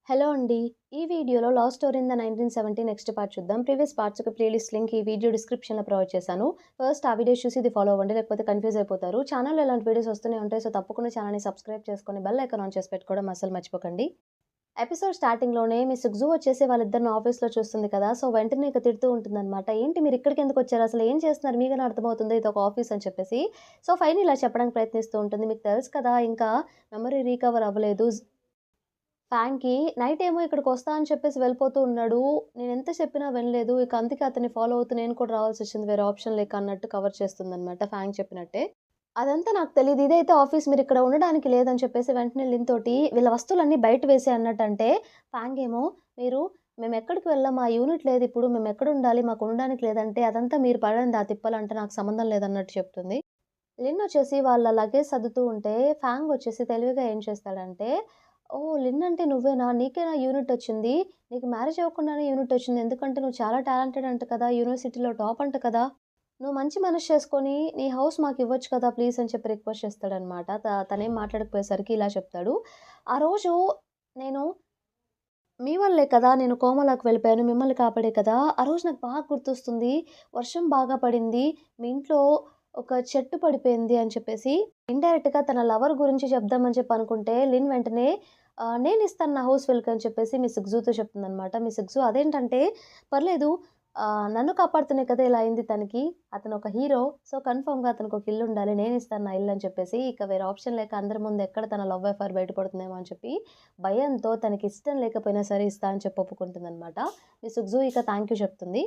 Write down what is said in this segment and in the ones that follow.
Hello అండి. ఈ వీడియోలో love story in the 1970 next part చూద్దాం. ప్రీవియస్ పార్ట్స్ యొక్క ప్లేలిస్ట్ లింక్ ఈ వీడియో డిస్క్రిప్షన్‌లో ప్రొవైడ్ చేశాను. ఫస్ట్ ఆ వీడియోస్ చూసి ఇది ఫాలో అవ్వండి. లేకపోతే కన్‌ఫ్యూజ్ అయిపోతారు. ఛానెల్‌లో ఇలాంటి వీడియోస్ వస్తూనే ఉంటాయి. సో, తప్పకుండా ఛానెల్‌ని సబ్స్క్రైబ్ చేసుకొని బెల్ ఐకాన్ ఆన్ చేసి పెట్టుకోవడం అస్సలు మర్చిపోకండి. ఎపిసోడ్ స్టార్టింగ్‌లోనే మీ సుగ్జు వచ్చేసి వాళ్ళిద్దరిని ఆఫీస్‌లో చూస్తుంది కదా! సో, వెంటనే ఇక తిడుతూ ఉంటుందనమాట. "ఏంటి మీరిక్కడికెందుకొచ్చారు? అసలు ఏం చేస్తున్నారు? మీకైనా అర్థమవుతుందా ఇదొక ఆఫీస్" అని చెప్పేసి. సో, ఫైని ఇలా చెప్పడానికి ప్రయత్నిస్తూ ఉంటుంది. "మీకు తెలుసు కదా! ఇంకా మెమరీ రీకవర్ అవ్వలేదు. ఫ్యాన్‌కి నైటేమో ఇక్కడికొస్తా అని చెప్పేసి వెళ్ళిపోతూ ఉన్నాడు. నేనెంత చెప్పినా వినలేదు. ఇక అందుకే అతన్ని ఫాలో అవుతూ నేను కూడా రావాల్సొచ్చింది. వేరే ఆప్షన్ లేక అన్నట్టు కవర్ చేస్తుందనమాట ఫ్యాంగ్ చెప్పినట్టే. అదంతా నాకు తెలీదు. ఇదైతే ఆఫీస్ మీరిక్కడ ఉండడానికి లేదని చెప్పేసి వెంటనే లిన్ తోటి వీళ్ళ వస్తువులన్నీ బయట వేసేయి అన్నట్టంటే, ఫ్యాంగ్ ఏమో మీరు మేమెక్కడికి వెళ్ళాం. మా యూనిట్ లేదిప్పుడు. మేమెక్కడుండాలి? మాకు ఉండడానికి లేదంటే, అదంతా మీరు పడండి ఆ తిప్పలంటే నాకు సంబంధం లేదన్నట్టు చెప్తుంది. లిన్ వచ్చేసి వాళ్ళ లగేజ్ సర్దుతూ ఉంటే, ఫాంగ్ వచ్చేసి తెలివిగా ఏం చేస్తాడంటే, "ఓహ్! లిన్ అంటే నువ్వేనా? నీకేనా యూనిటొచ్చింది? నీకు మ్యారేజ్ అవ్వకుండానే యూనిటొచ్చింది. ఎందుకంటే నువ్వు చాలా టాలెంటెడ్ అంట కదా! యూనివర్సిటీలో టాప్ అంట కదా! నువ్వు మంచి మనసు చేసుకొని నీ హౌస్ మాకివ్వచ్చు కదా ప్లీజ్" అని చెప్పి రిక్వెస్ట్ చేస్తాడనమాట. తనేం మాట్లాడకపోయేసరికి ఇలా చెప్తాడు. "ఆ రోజు నేను మీ వల్లే కదా నేను కోమాలోకి వెళ్ళిపోయాను. మిమ్మల్ని కాపాడే కదా! ఆ రోజు నాకు బాగా గుర్తొస్తుంది. వర్షం బాగా పడింది. మీ ఇంట్లో ఒక చెట్టు పడిపోయింది" అని చెప్పేసి ఇండైరెక్ట్‌గా తన లవర్ గురించి చెప్దామని చెప్పి అనుకుంటే, లిన్ వెంటనే "నేనిస్తాను నా హౌస్ వెల్క్" అని చెప్పేసి మిస్ గ్జూతో చెప్తుందనమాట. మిస్ గ్జూ అదేంటంటే, "పర్లేదు నన్ను కాపాడుతూనే కదా ఇలా అయింది తనకి. అతనొక హీరో. సో, కన్ఫర్మ్‌గా అతనికొక ఇల్లుండాలి. నేనిస్తాను నా ఇల్లు" అని చెప్పేసి ఇక వేరే ఆప్షన్ లేక అందరి ముందు ఎక్కడ తన లవ్ అఫైర్ బయటపడుతుందేమో అని చెప్పి భయంతో తనకిష్టం లేకపోయినా సరే ఇస్తా అని చెప్పి ఒప్పుకుంటుందనమాట. మిస్ గ్జూ ఇక థాంక్ యూ చెప్తుంది.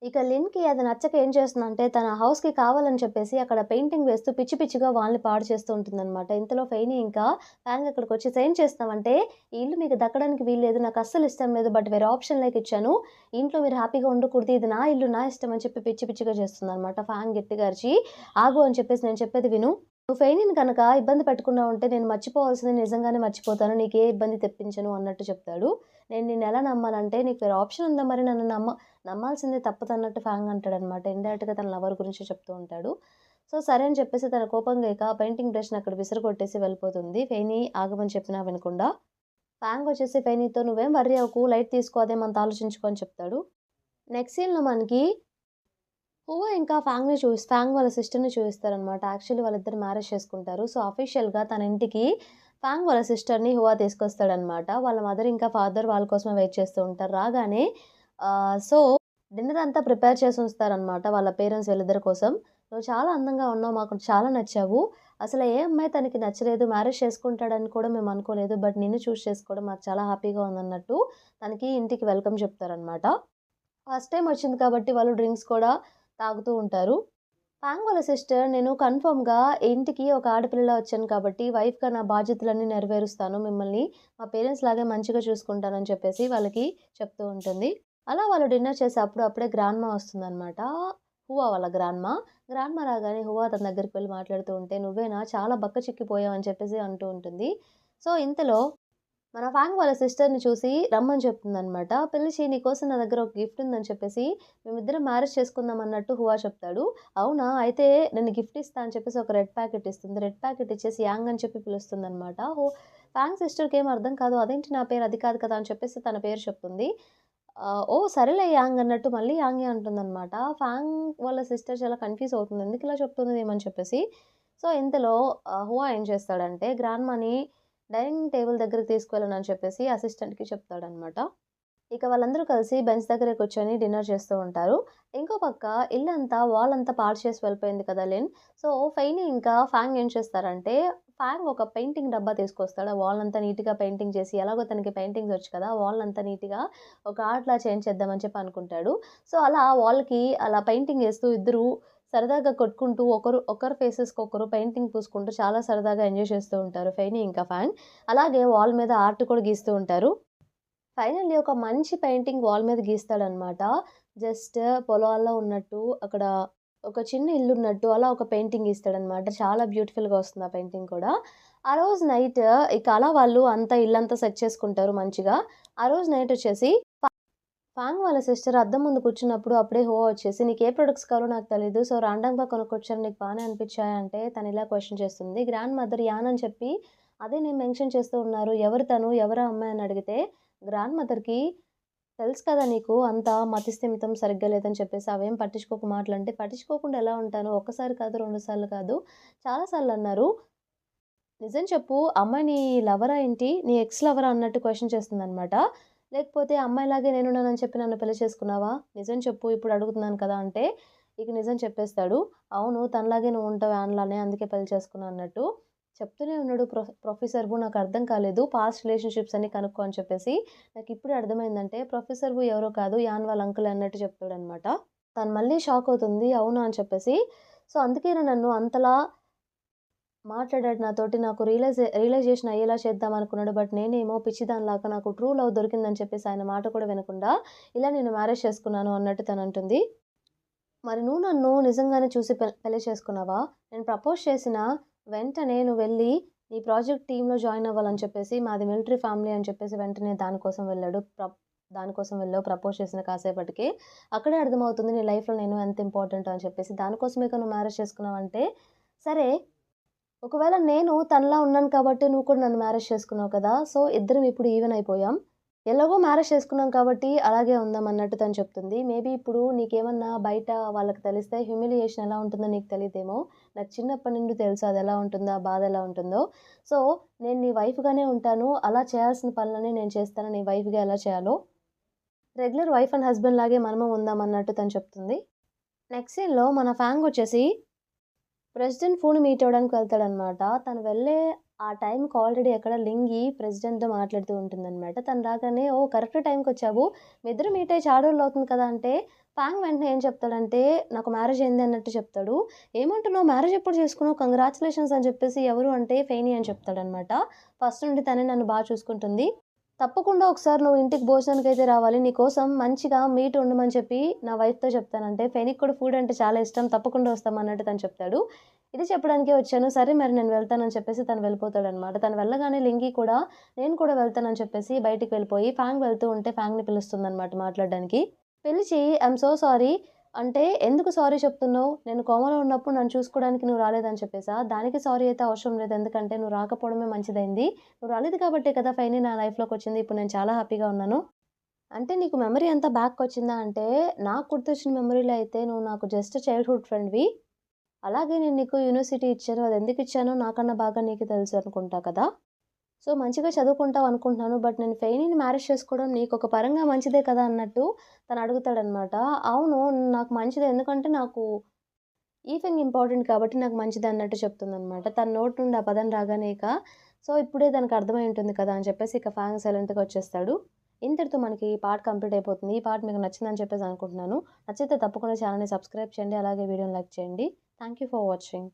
ఇక లిన్‌కి అది నచ్చక ఏం చేస్తుందంటే, తన హౌస్‌కి కావాలని చెప్పేసి అక్కడ పెయింటింగ్ వేస్తూ పిచ్చి పిచ్చిగా వాళ్ళని పాడు చేస్తూ ఉంటుందనమాట. ఇంతలో ఫెయినీ ఇంకా ఫ్యాంగ్ అక్కడికొచ్చేసి "ఏం చేస్తున్నావంటే, ఈ ఇల్లు మీకు దక్కడానికి వీల్లేదు. నాకు అస్సలు ఇష్టం లేదు. బట్ వేరే ఆప్షన్ లేక ఇచ్చాను. ఈ ఇంట్లో మీరు హ్యాపీగా ఉండకూడదు. ఇది నా ఇల్లు, నా ఇష్టం" అని చెప్పి పిచ్చి పిచ్చిగా చేస్తుందనమాట. ఫ్యాంగ్ గట్టిగా అరిచి, "ఆగు" అని చెప్పేసి "నేను చెప్పేది విను. నువ్వు ఫెయినీని గనక ఇబ్బంది పెట్టకుండా ఉంటే నేను మర్చిపోవాల్సింది నిజంగానే మర్చిపోతాను. నీకే ఇబ్బంది తెప్పించను" అన్నట్టు చెప్తాడు. "నేను నిన్నెలా నమ్మాలంటే, నీకు వేరే ఆప్షన్ ఉందా మరి నన్ను నమ్మాల్సిందే తప్పదన్నట్టు ఫాంగ్ అంటాడనమాట. ఇండైరెక్ట్‌గా తన లవర్ గురించి చెప్తూ ఉంటాడు. సో, సరే అని చెప్పేసి తన కోపంగా ఇక పెయింటింగ్ బ్రష్‌ని అక్కడ విసిరికొట్టేసి వెళ్ళిపోతుంది. ఫెయినీ ఆగమని చెప్పినా వినకుండా. ఫాంగ్ వచ్చేసి ఫెయినీతో "నువ్వేం వర్రీ అవ్వకు. లైట్ తీసుకో అదేమంత ఆలోచించుకో" అని చెప్తాడు. నెక్స్ట్ సీన్‌లో మనకి హువా ఇంకా ఫాంగ్ వాళ్ళ సిస్టర్‌ని చూయిస్తారనమాట. యాక్చువల్లీ వాళ్ళిద్దరు మ్యారేజ్ చేసుకుంటారు. సో, అఫీషియల్‌గా తన ఇంటికి ఫాంగ్ వాళ్ళ సిస్టర్‌ని హువా తీసుకొస్తాడనమాట. వాళ్ళ మదర్ ఇంకా ఫాదర్ వాళ్ళ కోసమే వెయిట్ చేస్తూ ఉంటారు. రాగానే సో, డిన్నర్ అంతా ప్రిపేర్ చేసి ఉంచుతారనమాట వాళ్ళ పేరెంట్స్ వీళ్ళిద్దరి కోసం. "నువ్వు చాలా అందంగా ఉన్నావు. మాకు చాలా నచ్చావు. అసలు ఏ అమ్మాయి తనకి నచ్చలేదు. మ్యారేజ్ చేసుకుంటాడని కూడా మేము అనుకోలేదు. బట్ నిన్ను చూజ్ చేసుకోవడం మాకు చాలా హ్యాపీగా ఉందన్నట్టు తనకి ఇంటికి వెల్కమ్ చెప్తారనమాట. ఫస్ట్ టైమ్ వచ్చింది కాబట్టి వాళ్ళు డ్రింక్స్ కూడా తాగుతూ ఉంటారు. పాంగ్ వాళ్ళ సిస్టర్ నేను కన్ఫర్మ్‌గా ఇంటికి ఒక ఆడపిల్లలా వచ్చాను కాబట్టి వైఫ్‌గా నా బాధ్యతలన్నీ నెరవేరుస్తాను. మిమ్మల్ని మా పేరెంట్స్ లాగే మంచిగా చూసుకుంటానని చెప్పేసి వాళ్ళకి చెప్తూ ఉంటుంది. అలా వాళ్ళు డిన్నర్ చేసి అప్పుడే గ్రాండ్‌మా వస్తుందనమాట. హువా వాళ్ళ గ్రాండ్‌మా. గ్రాండ్‌మా రాగానే హువా తన దగ్గరికి వెళ్లి మాట్లాడుతూ ఉంటే, "నువ్వేనా చాలా బక్క చిక్కిపోయావు" అని చెప్పేసి అంటూ ఉంటుంది. సో, ఇంతలో మన ఫ్యాంగ్ వాళ్ళ సిస్టర్‌ని చూసి రమ్మని చెప్తుందనమాట. పిలిచి "నీకోసం నా దగ్గర ఒక గిఫ్ట్ ఉందని" చెప్పేసి మేమిద్దరం మ్యారేజ్ చేసుకుందాం అన్నట్టు హువా చెప్తాడు. "అవునా! అయితే నేను గిఫ్ట్ ఇస్తా" అని చెప్పేసి ఒక రెడ్ ప్యాకెట్ ఇస్తుంది. రెడ్ ప్యాకెట్ ఇచ్చేసి యాంగ్ అని చెప్పి పిలుస్తుందనమాట. ఫ్యాంగ్ సిస్టర్‌కి ఏమి అర్థం కాదు. "అదేంటి నా పేరు అది కాదు కదా!" అని చెప్పేసి తన పేరు చెప్తుంది. "ఓహ్! సరేలే యాంగ్" అన్నట్టు మళ్ళీ యాంగే అంటుందనమాట. ఫాంగ్ వాళ్ళ సిస్టర్ చాలా కన్‌ఫ్యూజ్ అవుతుంది. ఎందుకిలా చెప్తుంది ఈమని చెప్పేసి. సో, ఇంతలో హుఆ ఏం చేస్తాడంటే గ్రాండ్‌మాని డైనింగ్ టేబుల్ దగ్గరికి తీసుకువెళ్ళనని చెప్పేసి అసిస్టెంట్‌కి చెప్తాడనమాట. ఇక వాళ్ళందరూ కలిసి బెంచ్ దగ్గర కూర్చొని డిన్నర్ చేస్తూ ఉంటారు. ఇంకో పక్క ఇల్లంతా వాల్ అంతా పాడు చేసి వెళ్ళిపోయింది కదా లిన్. సో, ఫెయినీ ఇంకా ఫాంగ్ ఏం చేస్తారంటే, ఫాంగ్ ఒక పెయింటింగ్ డబ్బా తీసుకొస్తాడు. ఆ వాల్ అంతా నీట్‌గా పెయింటింగ్ చేసి ఎలాగో తనకి పెయింటింగ్స్ వచ్చు కదా! వాల్ అంతా నీట్‌గా ఒక ఆర్ట్‌లా చేయించేద్దామని చెప్పి అనుకుంటాడు. సో, అలా వాల్‌కి అలా పెయింటింగ్ ఏస్తూ ఇద్దరు సరదాగా కొట్టుకుంటూ ఒకరి ఫేసెస్‌కి ఒకరు పెయింటింగ్ పూసుకుంటూ చాలా సరదాగా ఎంజాయ్ చేస్తూ ఉంటారు ఫెయినీ ఇంకా ఫాంగ్. అలాగే వాల్ మీద ఆర్ట్ కూడా గీస్తూ ఉంటారు. ఫైనల్లీ ఒక మంచి పెయింటింగ్ వాల్ మీద గీస్తాడనమాట. జస్ట్ పొలాల్లో ఉన్నట్టు, అక్కడ ఒక చిన్న ఇల్లున్నట్టు అలా ఒక పెయింటింగ్ గీస్తాడనమాట. చాలా బ్యూటిఫుల్‌గా వస్తుంది ఆ పెయింటింగ్ కూడా. ఆ రోజు నైట్ ఇక అలా వాళ్ళు అంతా ఇల్లంతా సెట్ చేసుకుంటారు మంచిగా. ఆ రోజు నైట్ వచ్చేసి ఫాంగ్ వాళ్ళ సిస్టర్ అద్దం ముందు కూర్చున్నప్పుడు అప్పుడే హో వచ్చేసి, "నీకే ప్రొడక్ట్స్ కావాలో నాకు తెలీదు. సో, రాండమ్‌గా కొనుక్కొచ్చాను. నీకు బానే అనిపించాయా?" అంటే తను ఇలా క్వెషన్ చేస్తుంది. గ్రాండ్ మదర్ యాన్ అని చెప్పి అదే నేను మెన్షన్ చేస్తూ ఉన్నారు. ఎవరు తను? ఎవరా అమ్మాయి అని అడిగితే గ్రాండ్ మదర్‌కి తెలుసు కదా నీకు అంతా మతిస్థిమితం సరిగ్గా లేదని చెప్పేసి అవేం పట్టించుకోకు మాటలంటే, పట్టించుకోకుండా ఎలా ఉంటాను? ఒక్కసారి కాదు, 2 సార్లు కాదు, చాలా సార్లన్నారు. నిజం చెప్పు అమ్మాయి నీ లవరా ఏంటి? నీ ఎక్స్ లవరా అన్నట్టు క్వెషన్ చేస్తుందనమాట. లేకపోతే అమ్మాయిలాగే నేనున్నానని చెప్పి నన్ను పెళ్లి చేసుకున్నావా? నిజం చెప్పు ఇప్పుడు అడుగుతున్నాను కదా! అంటే ఇక నిజం చెప్పేస్తాడు. అవును తనలాగే నువ్వు ఉంటావు యాన్‌లానే అందుకే పెళ్లి చేసుకున్నా అన్నట్టు. చెప్తూనే ఉన్నాడు ప్రొఫెసర్‌బు నాకర్థం కాలేదు. పాస్ట్ రిలేషన్‌షిప్స్ అన్నీ కనుక్కో అని చెప్పేసి. నాకిప్పుడే అర్థమైందంటే ప్రొఫెసర్‌బు ఎవరో కాదు యాన్ వాళ్ళ అంకుల్ అన్నట్టు చెప్తాడనమాట. తను మళ్ళీ షాక్ అవుతుంది. అవునా అని చెప్పేసి. సో, అందుకేనా నన్ను అంతలా మాట్లాడాడు నాతోటి. నాకు రియలైజేషన్ అయ్యేలా చేద్దామనుకున్నాడు. బట్ నేనేమో పిచ్చిదానిలాగా నాకు ట్రూ లవ్ దొరికిందని చెప్పేసి ఆయన మాట కూడా వినకుండా, ఇలా నేను మ్యారేజ్ చేసుకున్నాను అన్నట్టు తనంటుంది. మరి నువ్వు నన్ను నిజంగానే చూసి పెళ్లి చేసుకున్నావా? నేను ప్రపోజ్ చేసిన వెంటనే నువ్వెళ్ళి నీ ప్రాజెక్ట్ టీమ్‌లో జాయిన్ అవ్వాలని చెప్పేసి, మాది మిలిటరీ ఫ్యామిలీ అని చెప్పేసి వెంటనే దానికోసం వెళ్ళాడు. దానికోసం వెళ్ళావు ప్రపోజ్ చేసిన కాసేపటికే. అక్కడే అర్థమవుతుంది నీ లైఫ్‌లో నేను ఎంత ఇంపార్టెంటో అని చెప్పేసి. దానికోసమే నువ్వు మ్యారేజ్ చేసుకున్నావంటే, సరే ఒకవేళ నేను తనలా ఉన్నాను కాబట్టి నువ్వు కూడా నన్ను మ్యారేజ్ చేసుకున్నావు కదా! సో, ఇద్దరం ఇప్పుడు ఈవెన్ అయిపోయాం. ఎలాగో మ్యారేజ్ చేసుకున్నాం కాబట్టి అలాగే ఉందాం అన్నట్టు తను చెప్తుంది. మేబీ ఇప్పుడు నీకేమన్నా బయట వాళ్ళకి తెలిస్తే హ్యూమిలియేషన్ ఎలా ఉంటుందో నీకు తెలీదేమో. నాకు చిన్నప్పటి నుండి తెలుసు అదెలా ఉంటుందో, ఆ బాధ ఎలా ఉంటుందో. సో, నేను నీ వైఫ్‌గానే ఉంటాను. అలా చేయాల్సిన పనులన్నీ నేను చేస్తాను. నీ వైఫ్‌గా ఎలా చేయాలో. రెగ్యులర్ వైఫ్ అండ్ హస్బెండ్ లాగే మనము ఉందాం అన్నట్టు తను చెప్తుంది. నెక్స్ట్ సీన్‌లో మన ఫ్యాంగ్ వచ్చేసి ప్రెసిడెంట్ ఫూని మీట్ అవ్వడానికి వెళ్తాడనమాట. తను వెళ్ళే ఆ టైంకి ఆల్రెడీ అక్కడ లింగి ప్రెసిడెంట్‌తో మాట్లాడుతూ ఉంటుందనమాట. తను రాగానే "ఓహ్! కరెక్ట్ టైంకొచ్చావు. మీ ఇద్దరు మీట్ అయ్యి చాలా రోజులవుతుంది కదా!" అంటే ఫాంగ్ వెంటనే ఏం చెప్తాడంటే, "నాకు మ్యారేజ్ అయింది" అన్నట్టు చెప్తాడు. "ఏమంటున్నావు? మ్యారేజ్ ఎప్పుడు చేసుకున్నావు? కంగ్రాచ్యులేషన్స్" అని చెప్పేసి ఎవరు అంటే ఫెయినీ అని చెప్తాడనమాట. ఫస్ట్ నుండి తనే నన్ను చూసుకుంటుంది. తప్పకుండా ఒకసారి నువ్వు ఇంటికి భోజనానికైతే రావాలి. నీకోసం మంచిగా మీట్ వండమని చెప్పి నా వైఫ్‌తో చెప్తానంటే, ఫెనిక్కి కూడా ఫుడ్ అంటే చాలా ఇష్టం. తప్పకుండా వస్తాం అన్నట్టు తను చెప్తాడు. ఇది చెప్పడానికే వచ్చాను. సరే మరి నేను వెళ్తానని చెప్పేసి తను వెళ్ళిపోతాడనమాట. తను వెళ్ళగానే లింగి కూడా నేను కూడా వెళ్తానని చెప్పేసి బయటికి వెళ్ళిపోయి ఫాంగ్ వెళ్తూ ఉంటే ఫాంగ్‌ని పిలుస్తుందనమాట మాట్లాడడానికి. పిలిచి ఐయామ్ సో సారీ అంటే, "ఎందుకు సారీ చెప్తున్నావు? నేను కోమాలో ఉన్నప్పుడు నన్ను చూసుకోవడానికి నువ్వు రాలేదని చెప్పేసా? దానికి సారీ అయితే అవసరం లేదు. ఎందుకంటే నువ్వు రాకపోవడమే మంచిదైంది. నువ్వు రాలేదు కాబట్టే కదా ఫైనల్లీ నా లైఫ్‌లోకొచ్చింది. ఇప్పుడు నేను చాలా హ్యాపీగా ఉన్నాను. అంటే నీకు మెమరీ అంతా బ్యాక్‌కొచ్చిందా?" అంటే, "నాకు గుర్తొచ్చిన మెమరీలో అయితే నువ్వు నాకు జస్ట్ చైల్డ్‌హుడ్ ఫ్రెండ్‌వి. అలాగే నేను నీకు యూనివర్సిటీ ఇచ్చాను. అదెందుకిచ్చానో నాకన్నా బాగా నీకే తెలుసు అనుకుంటా కదా! సో, మంచిగా చదువుకుంటావు అనుకుంటున్నాను. బట్ నేను ఫెయినీని మ్యారేజ్ చేసుకోవడం నీకొక పరంగా మంచిదే కదా!" అన్నట్టు తను అడుగుతాడనమాట. అవును. నాకు మంచిదే. ఎందుకంటే నాకు ఈ థింగ్ ఇంపార్టెంట్ కాబట్టి నాకు మంచిదే అన్నట్టు చెప్తుందనమాట. తన నోటి నుండి ఆ పదం రాగానే ఇక సో, ఇప్పుడే దానికి అర్థమై ఉంటుంది కదా! అని చెప్పేసి ఇక ఫాంగ్ సైలెంట్‌గా వచ్చేస్తాడు. ఇంతటితో మనకి ఈ పార్ట్ కంప్లీట్ అయిపోతుంది. ఈ పార్ట్ మీకు నచ్చిందని చెప్పేసి అనుకుంటున్నాను. నచ్చితే తప్పకుండా ఛానెల్‌ని సబ్స్క్రైబ్ చేయండి. అలాగే వీడియోని లైక్ చేయండి. Thank you for watching.